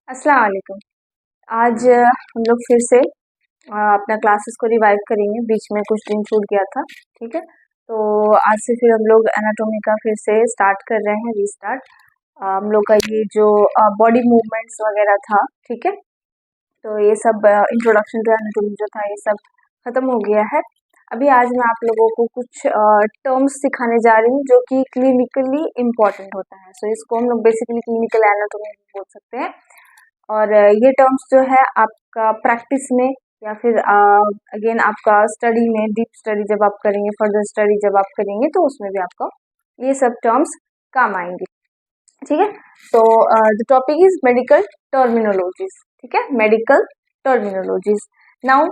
अस्सलाम वालेकुम। आज हम लोग फिर से अपना क्लासेस को रिवाइव करेंगे। बीच में कुछ दिन छूट गया था, ठीक है। तो आज से फिर हम लोग एनाटॉमी का फिर से स्टार्ट कर रहे हैं, रीस्टार्ट। हम लोग का ये जो बॉडी मूवमेंट्स वगैरह था, ठीक है, तो ये सब इंट्रोडक्शन टू एनाटॉमी जो था ये सब खत्म हो गया है। अभी आज मैं आप लोगों को कुछ टर्म्स सिखाने जा रही हूँ जो कि क्लिनिकली इम्पॉर्टेंट होता है। सो इसको हम लोग बेसिकली क्लिनिकल एनाटॉमी बोल सकते हैं। और ये टर्म्स जो है आपका प्रैक्टिस में या फिर अगेन आपका स्टडी में, डीप स्टडी जब आप करेंगे, फर्दर स्टडी जब आप करेंगे तो उसमें भी आपको ये सब टर्म्स काम आएंगे, ठीक है। तो the topic is medical terminologies, ठीक है, medical terminologies. Now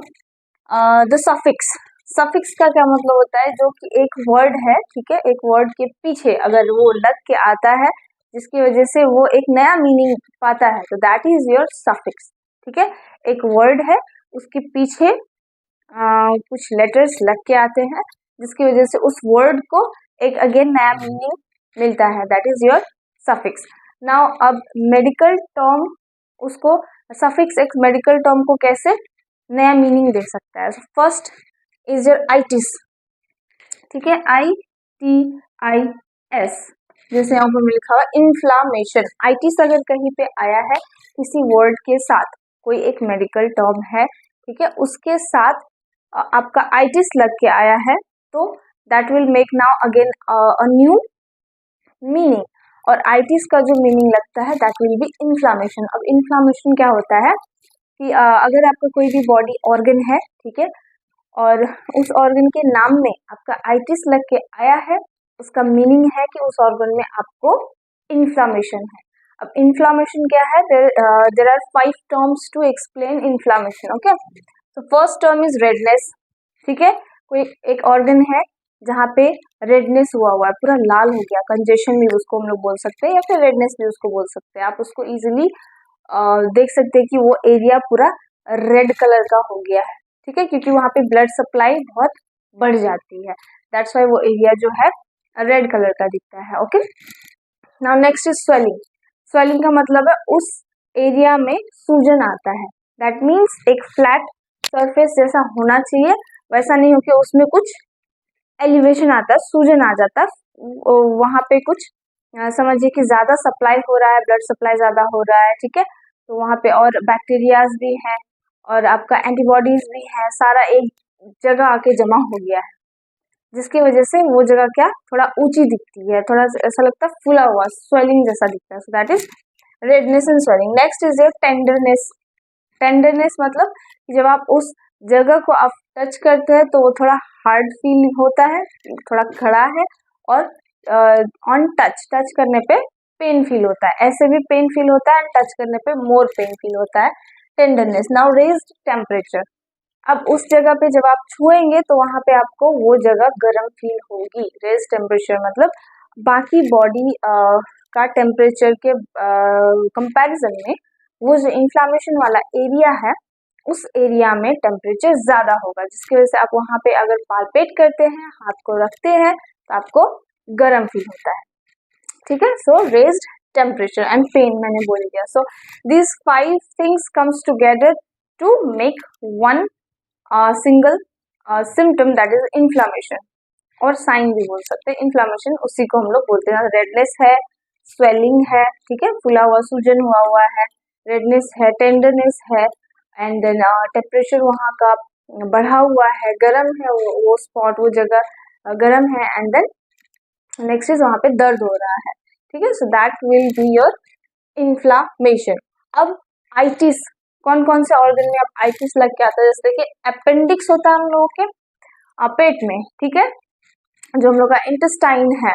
the suffix. Suffix का क्या मतलब होता है? जो कि एक वर्ड है, ठीक है, एक वर्ड के पीछे अगर वो लग के आता है जिसकी वजह से वो एक नया मीनिंग पाता है, तो दैट इज योर सफिक्स, ठीक है। एक वर्ड है, उसके पीछे कुछ लेटर्स लग के आते हैं जिसकी वजह से उस वर्ड को एक अगेन नया मीनिंग मिलता है, that is your suffix. Now अब मेडिकल टर्म, उसको सफिक्स एक मेडिकल टर्म को कैसे नया मीनिंग दे सकता है। फर्स्ट इज योर आइटिस, ठीक है, ITIS, जैसे यहाँ पर लिखा हुआ इन्फ्लामेशन। आइटिस अगर कहीं पे आया है किसी वर्ड के साथ, कोई एक मेडिकल टर्म है, ठीक है, उसके साथ आपका आइटिस लग के आया है, तो that will make now again a new meaning. और आइटिस का जो मीनिंग लगता है दैट विल बी इन्फ्लामेशन। अब इन्फ्लामेशन क्या होता है कि अगर आपका कोई भी बॉडी ऑर्गन है, ठीक है, और उस ऑर्गन के नाम में आपका आइटिस लग के आया है, उसका मीनिंग है कि उस ऑर्गन में आपको इन्फ्लामेशन है। अब इन्फ्लामेशन क्या है? There are 5 terms to explain inflammation, okay. तो फर्स्ट टर्म इज रेडनेस, ठीक है, कोई एक ऑर्गन है जहाँ पे रेडनेस हुआ है, पूरा लाल हो गया, कंजेशन भी उसको हम लोग बोल सकते हैं या फिर रेडनेस भी उसको बोल सकते हैं। आप उसको इजिली देख सकते हैं कि वो एरिया पूरा रेड कलर का हो गया है, ठीक है, क्योंकि वहाँ पे ब्लड सप्लाई बहुत बढ़ जाती है, दैट्स वाई वो एरिया जो है रेड कलर का दिखता है, okay. Now next is swelling. Swelling का मतलब है उस एरिया में सूजन आता है, दैट मीन्स एक फ्लैट सरफेस जैसा होना चाहिए, वैसा नहीं हो कि उसमें कुछ एलिवेशन आता है, सूजन आ जाता है, वहाँ पे कुछ समझिए कि ज्यादा सप्लाई हो रहा है, ब्लड सप्लाई ज्यादा हो रहा है, ठीक है, तो वहाँ पे और बैक्टीरियाज भी हैं और आपका एंटीबॉडीज भी है, सारा एक जगह आके जमा हो गया है, जिसकी वजह से वो जगह क्या थोड़ा ऊंची दिखती है, थोड़ा ऐसा लगता है फुला हुआ, स्वेलिंग जैसा दिखता है। So that is redness and swelling. Next is your tenderness. Tenderness मतलब कि जब आप उस जगह को आप टच करते हैं तो वो थोड़ा हार्ड फील होता है, थोड़ा खड़ा है, और ऑन टच करने पे पेन फील होता है, ऐसे भी पेन फील होता है, एंड टच करने पे मोर पेन फील होता है, टेंडरनेस। Now raised temperature. अब उस जगह पे जब आप छुएंगे तो वहां पे आपको वो जगह गर्म फील होगी। रेज टेम्परेचर मतलब बाकी बॉडी का टेम्परेचर के कंपैरिजन में वो जो इन्फ्लामेशन वाला एरिया है उस एरिया में टेम्परेचर ज्यादा होगा, जिसकी वजह से आप वहां पे अगर पालपेट करते हैं, हाथ को रखते हैं, तो आपको गर्म फील होता है, ठीक है। So raised temperature and pain मैंने बोल दिया। So this 5 things comes together to make one single symptom, that is inflammation, और साइन भी बोल सकते हैं। इन्फ्लामेशन उसी को हम लोग बोलते हैं। रेडनेस है, स्वेलिंग है, ठीक है, फुला हुआ, सूजन हुआ है, रेडनेस है, टेंडरनेस है, एंड देन टेम्परेचर वहाँ का बढ़ा हुआ है, गर्म है, वो स्पॉट, वो जगह गर्म है, एंड देन नेक्स्ट इज वहाँ पे दर्द हो रहा है, ठीक है। So that will be your inflammation. अब आइटिस, कौन कौन से ऑर्गन में अब आइटिस लग के आता है? जैसे कि अपेंडिक्स होता है हम लोगों के पेट में, ठीक है, जो हम लोग का इंटेस्टाइन है,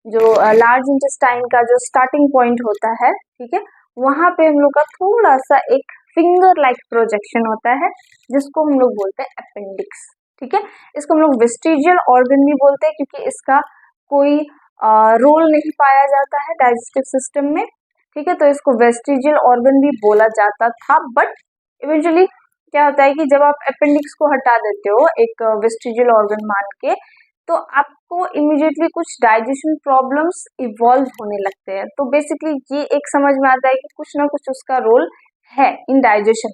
जो लार्ज इंटेस्टाइन का जो स्टार्टिंग पॉइंट होता है, ठीक है, वहां पे हम लोग का थोड़ा सा एक फिंगर लाइक प्रोजेक्शन होता है जिसको हम लोग बोलते हैं अपेंडिक्स, ठीक है। इसको हम लोग वेस्टिजियल ऑर्गन भी बोलते हैं क्योंकि इसका कोई रोल नहीं पाया जाता है डाइजेस्टिव सिस्टम में, ठीक है, तो इसको वेस्टिजियल ऑर्गन भी बोला जाता था। बट इवेंचुअली क्या होता है कि जब आप अपेंडिक्स को हटा देते हो एक वेस्टिजियल ऑर्गन मान के, तो आपको इमीडिएटली कुछ डाइजेशन प्रॉब्लम्स इवॉल्व होने लगते हैं। तो बेसिकली ये एक समझ में आता है कि कुछ ना कुछ उसका रोल है इन डाइजेशन,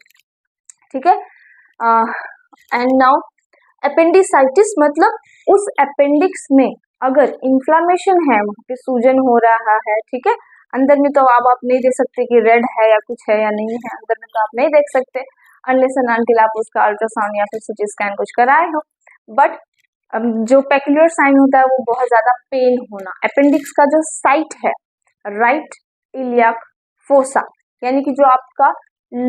ठीक है। एंड नाउ अपेंडिसाइटिस मतलब उस अपेंडिक्स में अगर इन्फ्लामेशन है, वहाँ पे सूजन हो रहा है, ठीक है। अंदर में तो आप नहीं देख सकते कि रेड है या कुछ है या नहीं है, अंदर में तो आप नहीं देख सकते अनलेस एंड अनटिल आप उसका अल्ट्रासाउंड या फिर सीटी स्कैन कुछ कराए हो। बट जो पेक्युलर साइन होता है वो बहुत ज्यादा पेन होना। अपेंडिक्स का जो साइट है राइट इलियाक फोसा, यानी कि जो आपका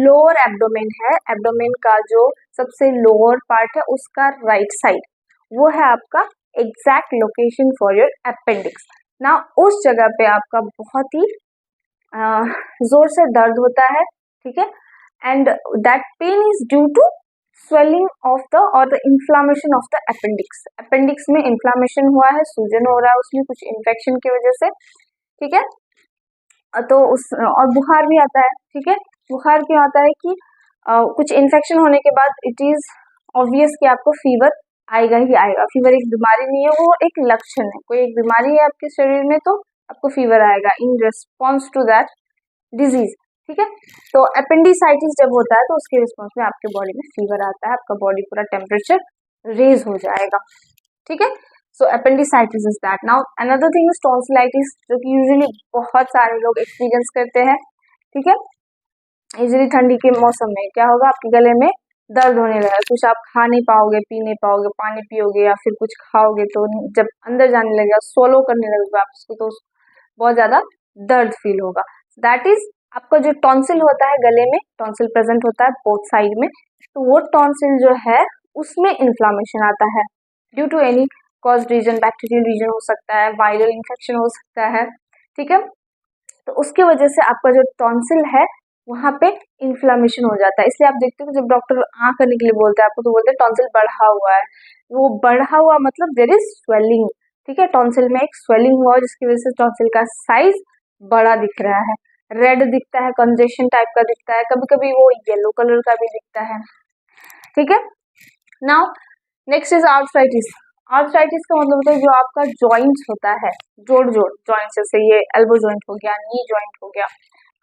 लोअर एब्डोमेन है, एब्डोमेन का जो सबसे लोअर पार्ट है उसका राइट साइड, वो है आपका exact location for your appendix ना। उस जगह पे आपका बहुत ही जोर से दर्द होता है, ठीक है। And that pain is due to swelling of the और the inflammation of the appendix. Appendix में इन्फ्लामेशन हुआ है, सूजन हो रहा है उसमें कुछ इन्फेक्शन की वजह से, ठीक है। तो उस और बुखार भी आता है, ठीक है। बुखार क्यों आता है कि कुछ इन्फेक्शन होने के बाद इट इज ऑब्वियस कि आपको फीवर आएगा ही आएगा। फीवर एक बीमारी नहीं है, वो एक लक्षण है। कोई एक बीमारी है आपके शरीर में तो आपको फीवर आएगा in response to that disease, ठीक है। तो अपेंडिसाइटिस जब होता है तो उसके रिस्पॉन्स में आपके बॉडी में फीवर आता है, आपका बॉडी पूरा टेम्परेचर रेज हो जाएगा, ठीक है। So appendicitis is that. Now another thing is tonsillitis, जो कि यूजुअली बहुत सारे लोग एक्सपीरियंस करते हैं, ठीक है। यूजुअली ठंडी के मौसम में क्या होगा, आपके गले में दर्द होने लगेगा, कुछ आप खा नहीं पाओगे, पी नहीं पाओगे, पानी पियोगे या फिर कुछ खाओगे तो जब अंदर जाने लगेगा, सोलो करने लगेगा आप उसको, तो बहुत ज्यादा दर्द फील होगा। दैट इज आपका जो टॉन्सिल होता है गले में, टॉन्सिल प्रेजेंट होता है बोथ साइड में, तो वो टॉन्सिल जो है उसमें इन्फ्लामेशन आता है due to any cause reason, bacterial reason हो सकता है, वायरल इन्फेक्शन हो सकता है, ठीक है। तो उसकी वजह से आपका जो टॉन्सिल है वहां पे इन्फ्लामेशन हो जाता है। इसलिए आप देखते हो जब डॉक्टर आँख करने के लिए बोलते हैं आपको, तो बोलते हैं टॉन्सिल बढ़ा हुआ है। वो बढ़ा हुआ मतलब देयर इज स्वेलिंग, ठीक है। टॉन्सिल में एक स्वेलिंग हुआ जिसकी वजह से टॉन्सिल का साइज बड़ा दिख रहा है, रेड दिखता है, कंजेशन टाइप का दिखता है, कभी कभी वो येलो कलर का भी दिखता है, ठीक है। Now next is arthritis. Arthritis का मतलब होता है जो आपका जॉइंट होता है, जोड़ जॉइंट, जैसे ये एल्बो जॉइंट हो गया, नी जॉइंट हो गया,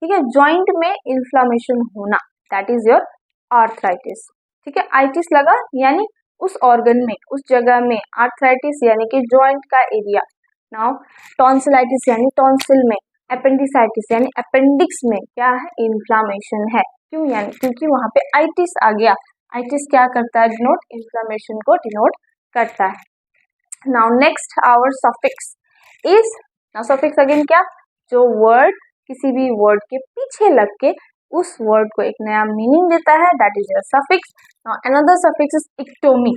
ठीक है। जॉइंट में इन्फ्लामेशन होना, दैट इज योर आर्थराइटिस, ठीक है। आइटिस लगा यानी उस ऑर्गन में, उस जगह में, आर्थराइटिस यानी कि जॉइंट का एरिया। नाउ टॉन्सिलाइटिस यानी टॉन्सिल में, अपेंडिसाइटिस यानी अपेंडिक्स में क्या है, इन्फ्लामेशन है। क्यों, यानी क्योंकि वहां पे आइटिस आ गया। आइटिस क्या करता है, डिनोट इन्फ्लामेशन को डिनोट करता है। Now next our suffix is, now suffix again क्या, जो वर्ड किसी भी वर्ड के पीछे लग के उस वर्ड को एक नया मीनिंग देता है, that is your suffix. Now another suffix is ectomy,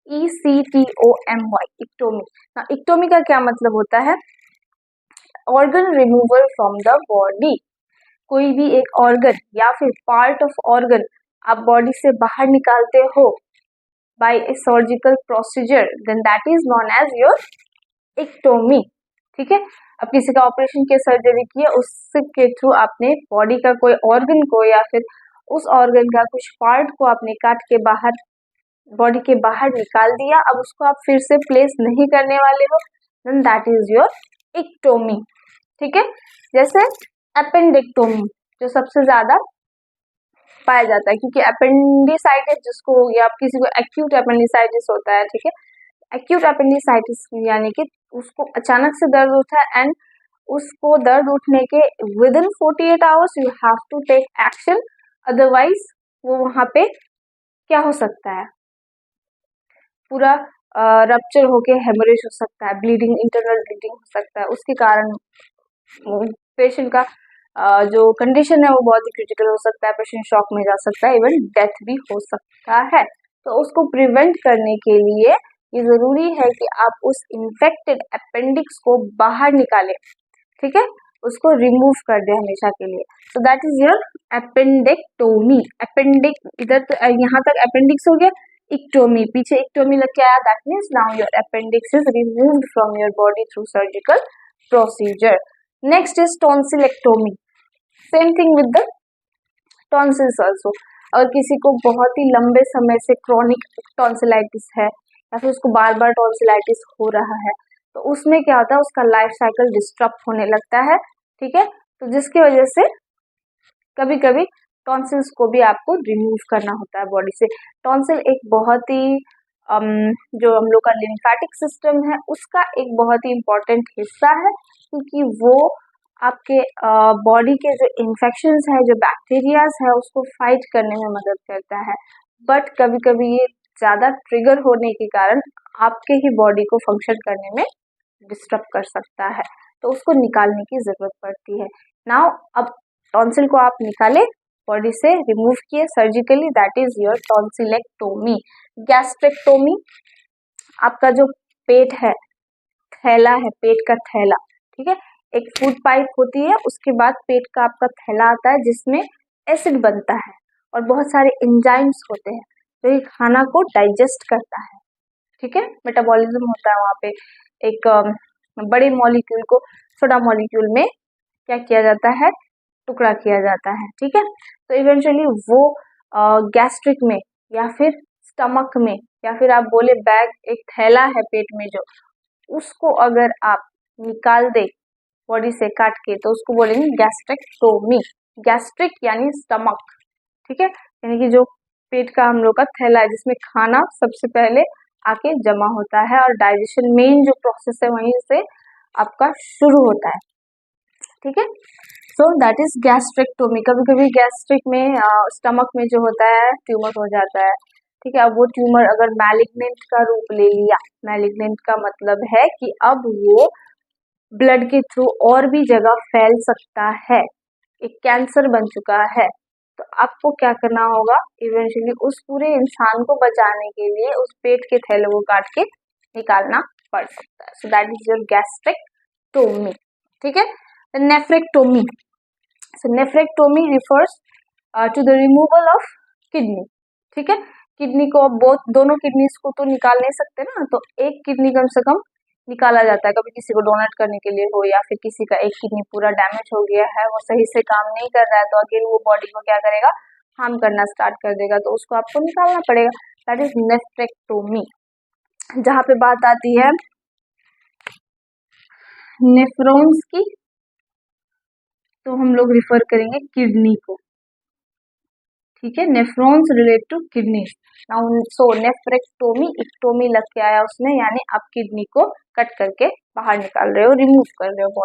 ECTOMY, ectomy. Now ectomy का क्या मतलब होता है, organ removal from the body. कोई भी एक ऑर्गन या फिर पार्ट ऑफ ऑर्गन आप बॉडी से बाहर निकालते हो by a surgical procedure, then that is known as your ectomy, ठीक है। अब किसी का ऑपरेशन की सर्जरी की है, उसके थ्रू आपने बॉडी का कोई ऑर्गन को या फिर उस ऑर्गन का कुछ पार्ट को आपने काट के बाहर, बॉडी के बाहर निकाल दिया, अब उसको आप फिर से प्लेस नहीं करने वाले हो, then that is your ectomy, ठीक है। जैसे अपेंडेक्टोमी जो सबसे ज्यादा पाया जाता है, क्योंकि अपेंडिसाइटिस जिसको या किसी को एक्यूट अपेंडिसाइटिस होता है, ठीक है। एक्यूट अपेंडिसाइटिस यानी कि उसको अचानक से दर्द उठा है एंड उसको दर्द उठने के within 48 hours you have to take action, otherwise वो वहां पे क्या हो सकता है, पूरा रप्चर होके हेमरेज हो सकता है, ब्लीडिंग, इंटरनल ब्लीडिंग हो सकता है। उसके कारण पेशेंट का जो कंडीशन है वो बहुत ही क्रिटिकल हो सकता है, पेशेंट शॉक में जा सकता है, इवन डेथ भी हो सकता है। तो उसको प्रिवेंट करने के लिए ये जरूरी है कि आप उस इन्फेक्टेड अपेंडिक्स को बाहर निकालें, ठीक है, उसको रिमूव कर दे हमेशा के लिए। So that is your appendectomy. Appendix इधर तो यहाँ तक अपेंडिक्स हो गया, इक्टोमी पीछे इक्टोमी लग के आया, that means now your appendix is removed from your body through surgical procedure. Next is tonsillectomy, same thing with the tonsils also. अगर किसी को बहुत ही लंबे समय से क्रॉनिक टॉन्सिलाइटिस है या फिर उसको बार बार टॉन्सिलाइटिस हो रहा है, तो उसमें क्या होता है, उसका लाइफ साइकिल डिस्टर्ब होने लगता है, ठीक है। तो जिसकी वजह से कभी कभी टॉन्सिल्स को भी आपको रिमूव करना होता है बॉडी से। टॉन्सिल एक बहुत ही जो हम लोग का लिम्फेटिक सिस्टम है उसका एक बहुत ही इम्पोर्टेंट हिस्सा है, क्योंकि वो आपके बॉडी के जो इन्फेक्शंस है, जो बैक्टीरियाज है, उसको फाइट करने में मदद करता है। बट कभी कभी ये ज़्यादा ट्रिगर होने के कारण आपके ही बॉडी को फंक्शन करने में डिस्टर्ब कर सकता है, तो उसको निकालने की ज़रूरत पड़ती है। नाउ अब टॉन्सिल को आप निकाले, बॉडी से रिमूव किए surgically, that is your tonsillectomy. Gastrectomy, आपका जो पेट है, थैला है, पेट का थैला, ठीक है, एक फूड पाइप होती है, उसके बाद पेट का आपका थैला आता है जिसमें एसिड बनता है और बहुत सारे एंजाइम्स होते हैं जो ये खाना को डाइजेस्ट करता है, ठीक है, मेटाबॉलिज्म होता है वहाँ पे। एक बड़े मॉलिक्यूल को छोटा मॉलिक्यूल में क्या किया जाता है, टुकड़ा किया जाता है, ठीक है। तो इवेंचुअली वो गैस्ट्रिक में या फिर स्टमक में या फिर आप बोले बैग, एक थैला है पेट में जो, उसको अगर आप निकाल दे बॉडी से काट के तो उसको बोलेंगे गैस्ट्रेक्टोमी। गैस्ट्रिक यानी स्टमक, ठीक है, यानी कि जो पेट का हम लोग का थैला है जिसमें खाना सबसे पहले आके जमा होता है और डाइजेशन मेन जो प्रोसेस है वहीं से आपका शुरू होता है, ठीक है। So that is gastrectomy. कभी कभी गैस्ट्रिक में स्टमक में जो होता है ट्यूमर हो जाता है, ठीक है। अब वो ट्यूमर अगर मैलिग्नेंट का रूप ले लिया, मैलिग्नेंट का मतलब है कि अब वो ब्लड के थ्रू और भी जगह फैल सकता है, एक कैंसर बन चुका है, तो आपको क्या करना होगा, इवेंचुअली उस पूरे इंसान को बचाने के लिए उस पेट के थैले को काट के निकालना पड़ सकता है। So that is your gastrectomy, ठीक है। Nephrectomy, so nephrectomy refers to the removal of kidney, ठीक है। किडनी को बोथ दोनों किडनीज को तो निकाल नहीं सकते ना, तो एक किडनी कम से कम निकाला जाता है, कभी किसी को डोनेट करने के लिए हो या फिर किसी का एक किडनी पूरा डैमेज हो गया है, वो सही से काम नहीं कर रहा है, तो अगेन वो बॉडी को क्या करेगा, हार्म करना स्टार्ट कर देगा, तो उसको आपको निकालना पड़ेगा, दैट इज नेफ्रेक्टोमी। जहाँ पे बात आती है नेफ्रॉन्स की, तो हम लोग रिफर करेंगे किडनी को, ठीक है, nephrons relate to kidney. Now so nephrectomy, ectomy लग के आया उसमें, यानी आप किडनी को कट करके बाहर निकाल रहे हो, रिमूव कर रहे हो बॉडी